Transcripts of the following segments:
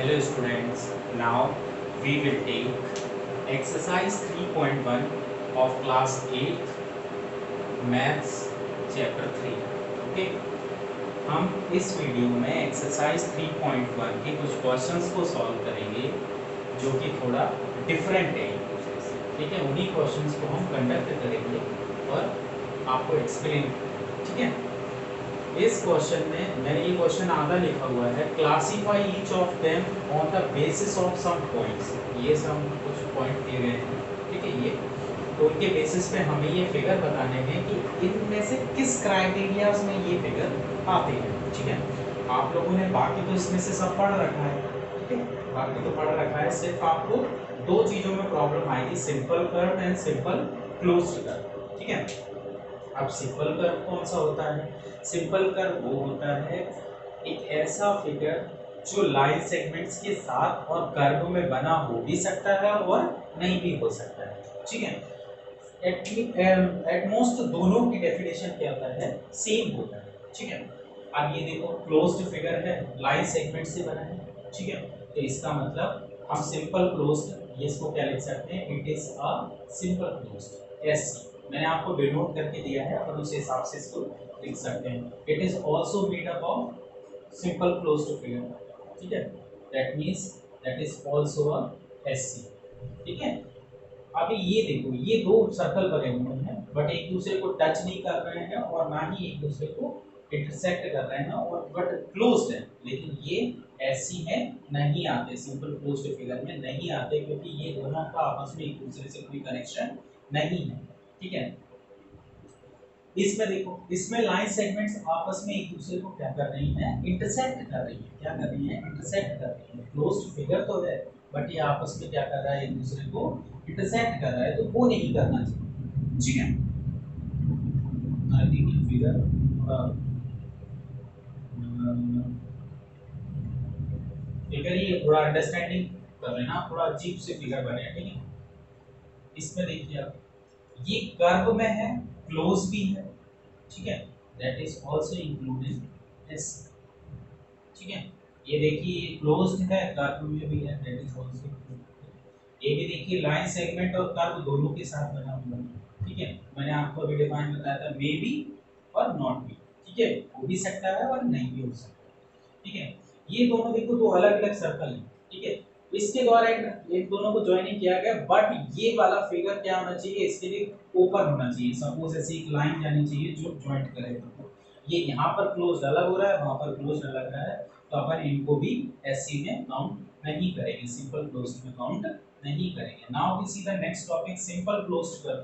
Hello students, now we will take exercise 3.1 of class 8 maths chapter 3. Okay, हम इस video में exercise 3.1 के कुछ क्वेश्चंस को सॉल्व करेंगे जो कि थोड़ा डिफरेंट है एक दूसरे से. ठीक है, उन्हीं क्वेश्चंस को हम कंडक्ट करेंगे और आपको एक्सप्लेन. ठीक है, इस क्वेश्चन में मैंने ये क्वेश्चन आधा लिखा हुआ है. Classify each of them on the basis of some points. ये सब कुछ पॉइंट दिए गए हैं. ठीक है, ये तो उनके बेसिस पे हमें ये फिगर बताने हैं कि इनमें से किस क्राइटेरियाज में ये फिगर आते हैं. ठीक है, आप लोगों ने बाकी तो इसमें से सब पढ़ रखा है. ठीक है, बाकी तो पढ़ रखा है. सिर्फ आपको दो चीजों में प्रॉब्लम आएगी, simple curve and simple closed curve. ठीक है, अब सिंपल कर्व कौन सा होता है? सिंपल कर्व वो होता है एक ऐसा फिगर जो लाइन सेगमेंट्स के साथ और कर्व में बना हो भी सकता है और नहीं भी हो सकता है. ठीक है, एट मोस्ट दोनों की डेफिनेशन क्या होता है? सेम होता है. ठीक है, अब ये देखो क्लोज्ड फिगर है, लाइन सेगमेंट से बना है. ठीक है, तो इसका मतलब हम सिंपल क्लोज्ड, ये इसको क्या लिख सकते हैं? It is a simple closed. S मैंने आपको डिनोट करके दिया है और उस हिसाब से इसको लिख सकते हैं. It is also made up of simple closed figure. ठीक है, that means that is also a SC. ठीक है, अभी ये देखो, ये दो सर्कल बने हुए हैं बट एक दूसरे को टच नहीं कर रहे हैं और ना ही एक दूसरे को इंटरसेक्ट कर रहे हैं और बट क्लोज्ड है. लेकिन ये एससी है, नहीं आते सिंपल क्लोज्ड फिगर में, नहीं आते क्योंकि ये दोनों का आपस में एक दूसरे से कोई कनेक्शन नहीं है. ठीक है, इसमें देखो, इसमें लाइन सेगमेंट्स आपस में एक दूसरे को क्या कर रही हैं? इंटरसेक्ट कर रही हैं. क्या कर रही हैं? इंटरसेक्ट कर रही हैं. क्लोज्ड फिगर तो है बट ये आपस में क्या कर रहा है? एक दूसरे को इंटरसेक्ट कर रहा है, तो वो नहीं करना चाहिए. ठीक है, आई थिंक ये फिगर फिगर ये थोड़ा अंडरस्टैंडिंग कर लेना, थोड़ा अजीब से फिगर बने. ठीक है, इसमें देखिए आप, ये कर्व में है, क्लोज भी है. ठीक है, that is also including S. ठीक है, ये देखिए ये क्लोज्ड है, कर्व में भी है, दैट इज आल्सो इंक्लूडेड. ये भी देखिए लाइन सेगमेंट और कर्व दोनों के साथ बना हुआ है. ठीक है, मैंने आपको अभी डिफाइन बताया था, मे बी और नॉट बी. ठीक है, हो भी सकता है और नहीं भी हो सकता है. ठीक है, ये दोनों देखो दो अलग अलग सर्कल हैं. ठीक है, इसके द्वारा एक दोनों को ज्वाइन किया गया बट ये वाला फिगर क्या होना चाहिए? इसके लिए ओपन होना चाहिए. सपोज ऐसे एक लाइन जानी चाहिए जो ज्वाइंट करे. तो ये यहाँ पर क्लोज अलग हो रहा है, वहां पर क्लोज अलग रहा है, तो अपन इनको भी एससी में काउंट नहीं करेंगे, सिंपल क्लोज्ड में काउंट नहीं करेंगे. Now we see the next topic, simple closed curve.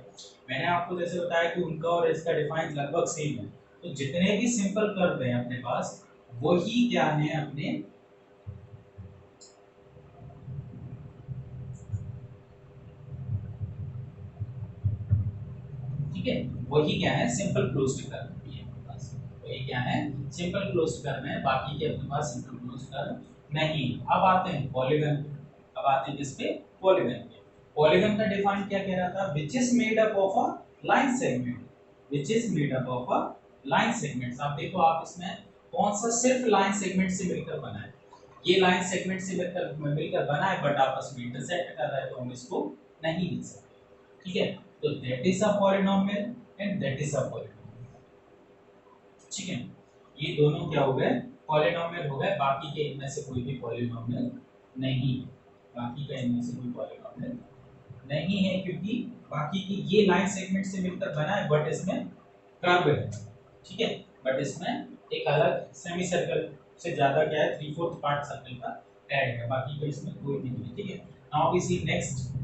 मैंने आपको जैसे बताया कि उनका और इसका डिफाइन लगभग सेम है. तो जितने भी सिंपल कर्व हैं अपने पास, वही क्या है अपने ठीक है, वही क्या है? सिंपल क्लोज्ड कर्व है अपने पास. वही क्या है? सिंपल क्लोज्ड कर्व है, बाकी के अपने पास सिंपल क्लोज्ड कर्व नहीं. अब आते हैं पॉलीगन. अब आते हैं किस पे? पॉलीगन पे. पॉलीगन का डिफाइन क्या कह रहा था? Which is made up of a line segment. Which is made up of a line segments. आप देखो, आप इसमें कौन सा सिर्फ लाइन सेगमेंट से मिलकर बना है? ये लाइन सेगमेंट से मिलकर बना है बट आपस में इंटरसेक्ट कर रहा है, तो हम इसको नहीं लिख सकते. ठीक है, तो that is a polynomial and that is a polynomial. ठीक है, ये दोनों क्या हो गए? पॉलिनोमियल हो गए. बाकी के इनमें से कोई भी पॉलिनोमियल नहीं. बाकी का इनमें से कोई पॉलिनोमियल नहीं है क्योंकि बाकी की ये लाइन सेगमेंट से मिलकर बना है बट इसमें कर्व है. ठीक है, बट इसमें एक अलग सेमी सर्कल से ज्यादा क्या है? 3/4 पार्ट सर्कल का ऐड है. बाकी का इसमें कोई नहीं है. ठीक है, now we see next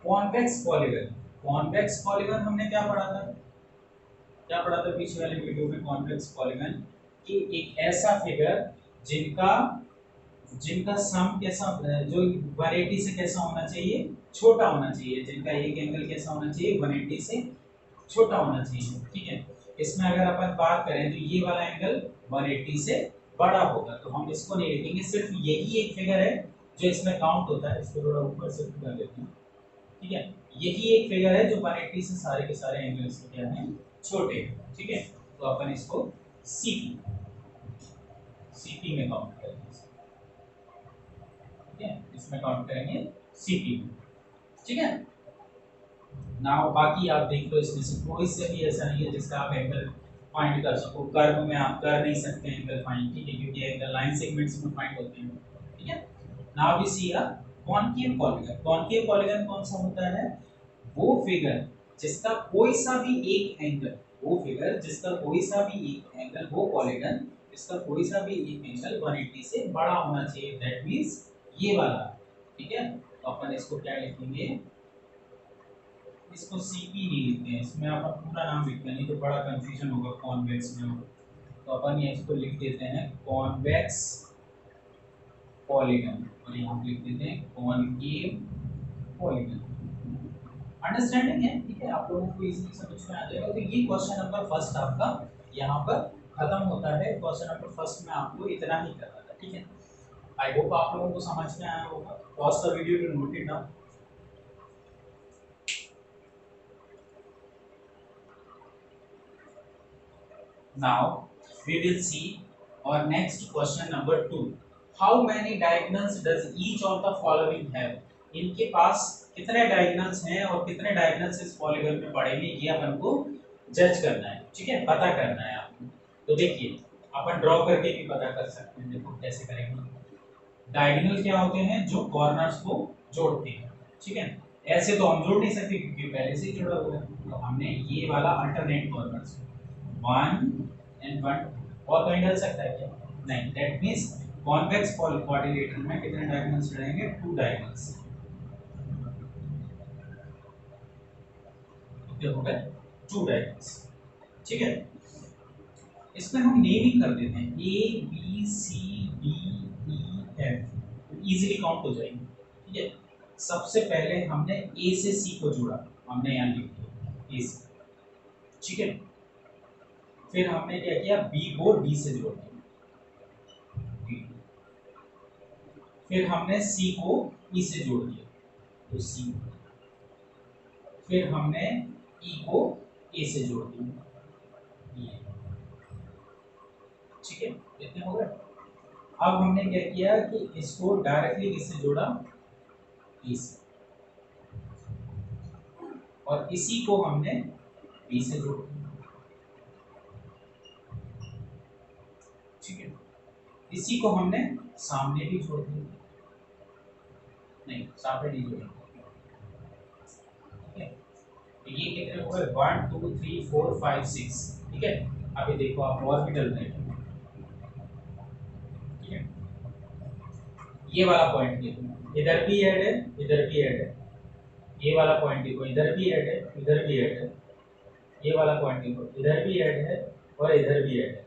convex polygon. Convex polygon हमने क्या पढ़ा था? क्या पढ़ा था पीछे वाले वीडियो में? कॉन्वेक्स पॉलीगन कि एक ऐसा फिगर जिनका जिनका सम कैसा, जो 180 से कैसा होना चाहिए? छोटा होना चाहिए. जिनका एक एंगल कैसा होना चाहिए? 180 से छोटा होना चाहिए. ठीक है, इसमें अगर अपन बात करें तो ये वाला एंगल 180 से बड़ा होगा, तो हम इसको नहीं लिखेंगे. सिर्फ यही एक फिगर है जो इसमें काउंट होता है. इसको थोड़ा ऊपर से कर देते हैं. ठीक है, यही एक फिगर है जो 180 से सारे के सारे एंगल्स क्या हैं? छोटे हैं. ठीक है, तो अपन इसको सीपी सीपी में काउंट करेंगे. ठीक है, इसमें काउंट करेंगे सीपीयू, ठीक है। नाउ बाकी आप देख लो, इसमें से कोई से भी ऐसा नहीं है जिसका आप एंगल फाइंड कर सको। कर्व में आप कर नहीं सकते एंगल फाइंड, ठीक है, क्योंकि एंगल लाइन सेगमेंट्स में फाइंड होते हैं, ठीक है। Now we see a concave polygon. Concave polygon कौन सा होता है? वो फिगर जिसका कोई सा भी एक एंगल, वो फिगर जिसका कोई सा भी एक एंगल, वो पॉलीगन जिसका कोई सा भी एक एंगल 180 से बड़ा होना चाहिए, दैट मींस ये वाला, ठीक है। तो अपन इसको क्या लिखेंगे, इसको सीपी नहीं लिखते हैं, इसमें अपन पूरा नाम लिखते हैं, नहीं तो बड़ा कंफ्यूजन होगा कॉन्वेक्स में। तो अपन ये इसको लिख देते हैं कॉन्वेक्स पॉलीगन, और यहाँ लिख देते हैं कॉनकेव पॉलीगन। अंडरस्टैंडिंग है, ठीक है, आप लोगों को इजीली समझ में आ जाएगा। तो ये क्वेश्चन नंबर फर्स्ट आपका यहाँ पर खत्म होता है। क्वेश्चन नंबर फर्स्ट में आपको इतना ही करना था, ठीक है। आई होप आप लोगों को समझ में आया होगा। Pause the video to note it down. Now we will see our next question number 2. How many diagonals does each of the following have? इनके पास कितने डायगोनल्स हैं और कितने डायगोनल्स इस पॉलीगन में पड़ेंगे, ये अपन को जज करना है, ठीक है, पता करना है आपको। तो देखिए, अपन ड्रॉ करके भी पता कर सकते हैं। देखो कैसे करेंगे। डायगोनल क्या होते हैं? जो कॉर्नर्स को जोड़ते हैं, ठीक है। ऐसे तो हम जोड़ नहीं सकते क्योंकि पहले से ही जुड़ा हुआ है, तो हमने ये वाला अल्टरनेट कॉर्नर्स 1 एंड 1 और कहीं डल सकता है क्या? नहीं। दैट मींस कॉन्वेक्स क्वाड्रिलेटरल में कितने डायगोनल्स रहेंगे? 2 डायगोनल्स, कितने हो गए? 2 डायगोनल्स, ठीक है। इसमें हम नेमिंग कर देते हैं A B C D E F, easily count हो जाएंगे, ठीक है। सबसे पहले हमने ए से सी को जोड़ा, हमने यहाँ लिख दिया ए से, ठीक है। फिर हमने क्या किया? बी को डी से जोड़ दिया, फिर हमने सी को ई से जोड़ दिया, तो सी। फिर हमने ई को ए से जोड़ दिया, ये, ठीक है। इतने हो गए। अब हमने क्या किया कि इसको डायरेक्टली किससे जोड़ा? ई से, और इसी को हमने बी से जोड़ दिया, ठीक है। इसी को हमने सामने भी जोड़ दिया, नहीं सामने नहीं जोड़ा, ठीक है। तो ये कितने हो गए? 1 2 3 4 5 6, ठीक है। अभी देखो आप ऑर्बिटल में, ठीक है, ये वाला पॉइंट देखो, इधर भी ऐड है, इधर भी ऐड है। ये वाला पॉइंट देखो, इधर भी ऐड है, इधर भी ऐड है। ये वाला पॉइंट देखो, इधर भी ऐड है और इधर भी ऐड है।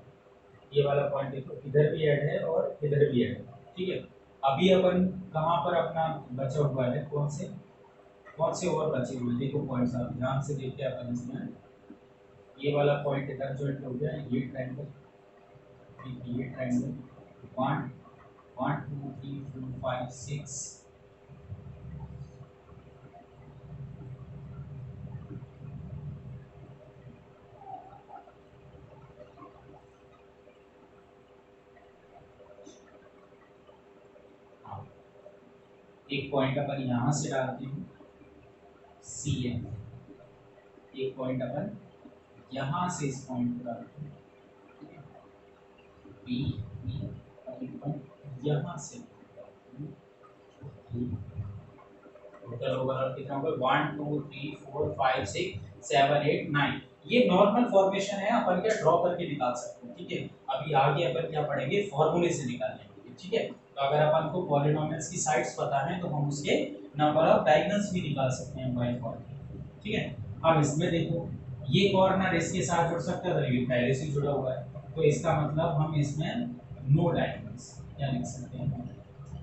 ये वाला पॉइंट देखो, इधर भी ऐड है और इधर भी ऐड है, ठीक है। अभी अपन कहाँ पर अपना बचा हुआ है? कौन से और बचे हुए? देखो पॉइंट्स आप ध्यान से देखते हैं अपन इसमें। ये वाला पॉइंट इधर ज्वाइंट हो गया, ये ट्रायंगल, ये ट्रायंगल 1 1 2 3 4 5 6, एक पॉइंट अपन यहाँ से डालते हैं सी एम, एक पॉइंट अपन यहाँ से इस पॉइंट को डालते हैं बी बी, और एक पॉइंट यहाँ से। टोटल ओवरऑल कितना होगा? 1 2 3 4 5 6 7 8 9। ये नॉर्मल फॉर्मेशन है, अपन क्या ड्रॉ करके निकाल सकते हैं, ठीक है। अभी आगे अपन क्या पढ़ेंगे? फॉर्मूले से निकालेंगे, ठीक है। तो अगर अपन को पॉलिनोमियल्स की साइड्स पता है तो हम उसके नंबर ऑफ डायगोनल्स भी निकाल सकते हैं बाय फॉर्मूला, ठीक है। अब इसमें देखो, ये कॉर्नर इसके साथ जुड़ सकता है, तो ये पहले से जुड़ा हुआ है, तो इसका मतलब हम इसमें नो डायगोनल्स क्या लिख सकते हैं?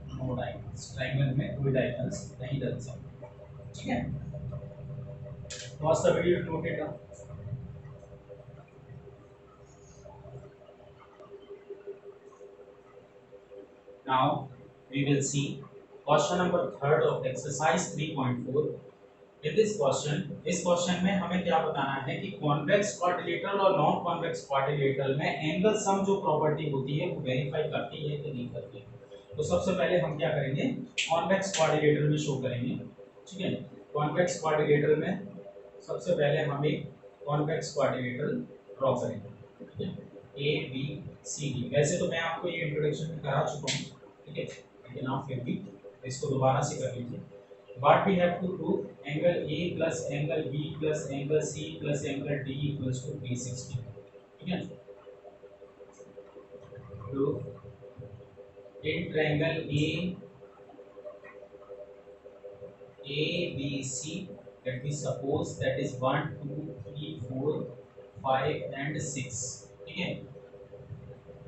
No diagonals. ट्रायंगल में कोई डायगोनल्स नहीं डल सकते, ठीक है। Pause the video to note it down. Now we will see question number third of exercise 3.4. In this question, इस क्वेश्चन में हमें क्या बताना है कि कॉन्वेक्स क्वाड्रिलेटरल और नॉन कॉन्वेक्स क्वाड्रिलेटरल में एंगल सम जो प्रॉपर्टी होती है वो वेरीफाई करती है कि नहीं करती है। तो सबसे पहले हम क्या करेंगे, कॉन्वेक्स क्वाड्रिलेटरल में शो करेंगे। ठीक है, कॉन्वेक्स क्वाड्रिलेटरल में सबसे पहले हम एक कॉन्वेक्स क्वाड्रिलेटरल ड्रॉ करेंगे। ठीक है, ए बी सी डी। वैसे तो मैं आपको ये इंट्रोडक्शन में करा चुका हूँ, ठीक है, लेकिन आप फिर भी इसको दोबारा से कर लीजिए। What we have to prove, angle A plus angle B plus angle C plus angle D equals to 360। ठीक है, prove in triangle ABC that we suppose that is 1 2 3 4 5 and 6। ठीक है,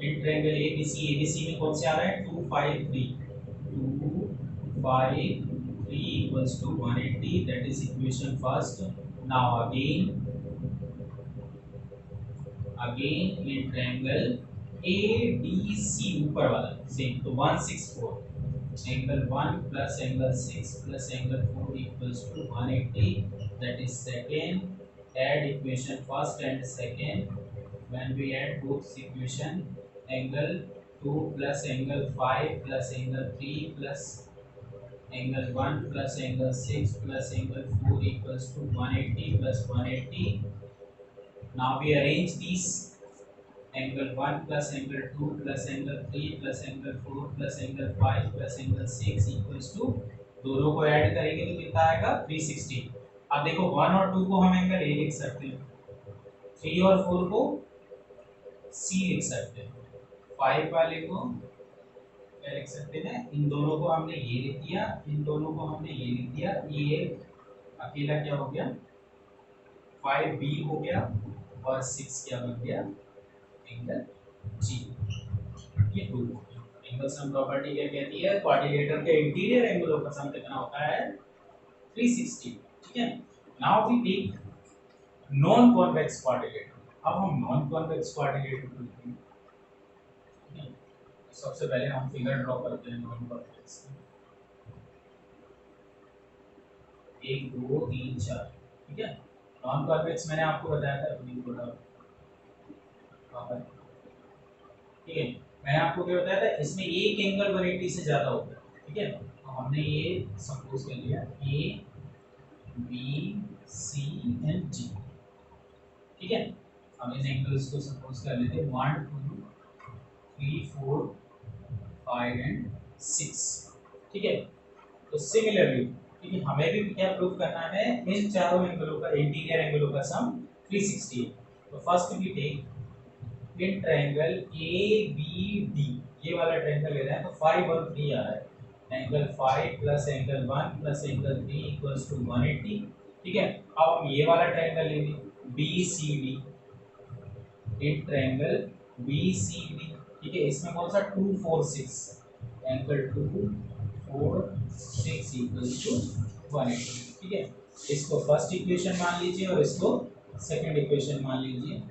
इन ट्रायंगल ABC में कौन से आ रहा है, 2 5 3, 2 5 3 equals to 180, that is equation first। now again in triangle ADC ऊपर वाला सेम, तो 164, angle 1 plus angle 6 plus angle 4 equals to 180, that is second। add equation first and second, when we add both equation, angle 2 plus angle 5 plus angle 3 plus angle 1 plus angle 6 plus angle 4 equals to 180 plus 180। now we arrange these, angle 1 plus angle 2 plus angle 3 plus angle 4 plus angle 5 plus angle 6 equals to, दोनों को add करेंगे तो कितना आएगा 360। अब देखो 1 और 2 को हम एंगल ए लिख सकते हैं, 3 और 4 को सी लिख सकते हैं, 5 वाले को क्या लिख सकते हैं, इन दोनों को हमने ये लिख दिया, इन दोनों को हमने ये लिख दिया, ये अकेला क्या हो गया 5B हो गया और 6 क्या बन गया एंगल जी। ये टू एंगल सम प्रॉपर्टी क्या कहती है, क्वाड्रिलेटर के इंटीरियर एंगलों का सम कितना होता है 360। ठीक है, now we take non convex quadrilateral. अब हम नॉन कॉन्वेक्स क्वाड्रिलेटर को लिखेंगे। ठीक है, सबसे पहले हम फिगर ड्रॉ करते हैं नॉन कॉन्वेक्स, 1 2 3 4। ठीक है, नॉन कॉन्वेक्स मैंने आपको बताया था अभी थोड़ा, ठीक है, मैंने आपको क्या बताया था, इसमें एक एंगल 180 से ज्यादा होता है। ठीक है, तो हमने ये सपोज कर लिया ए बी सी एंड जी। ठीक है, हम इन एंगल्स को सपोज कर लेते हैं 1 2 3 4 5 एंड 6। ठीक है, तो सिमिलरली, ठीक है, हमें भी क्या प्रूव करना है, इन चारों एंगलों का इंटीरियर एंगलों का सम 360 है। तो first we take in triangle ABD, ये वाला ट्रायंगल ले रहे हैं तो 5 और 3 आ रहा है, angle 5 plus angle 1 plus angle 3 equals to 180। ठीक है, अब हम ये वाला ट्रायंगल लेंगे BCD, इन ट्रायंगल BCD। ठीक है, इसमें कौन सा 2 4 6, एंगल 2 4 6 इक्वल्स टू 180। ठीक है, इसको फर्स्ट इक्वेशन मान लीजिए और इसको सेकंड इक्वेशन मान लीजिए,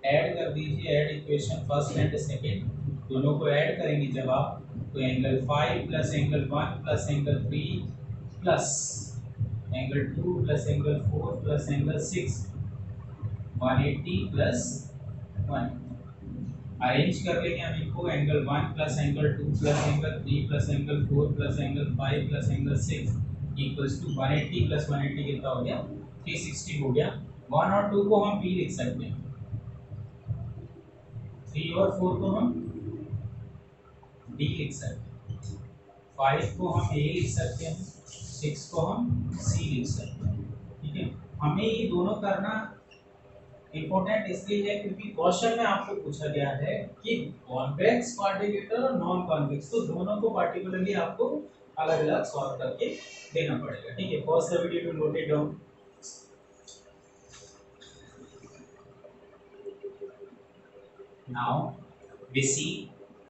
ऐड कर दीजिए, add equation first and second, दोनों को ऐड करेंगे जब आप, तो angle 5 plus angle 1 plus angle 3 plus angle 2 plus angle 4 plus angle 6 180 plus 1। Arrange कर लेंगे हम इनको, angle 1 plus angle 2 plus angle 3 plus angle 4 plus angle 5 plus angle 6 equals to 180 plus 180 कितना हो गया 360 हो गया। 1 और 2 को हम बी लिख सकते हैं, 3 और 4 को हम डी लिख सकते हैं, 5 को हम ए लिख सकते हैं, 6 को हम सी लिख सकते हैं। ठीक है, हमें ये दोनों करना इम्पोर्टेंट इसलिए है क्योंकि क्वेश्चन में आपको पूछा गया है कि कॉन्वेक्स क्वाड्रिलेटरल और नॉन कॉन्वेक्स, तो दोनों को पार्टिकुलरली आपको अलग अलग सॉल्व करके देना पड़ेगा। ठीक है, pause the video to note it down. Now we see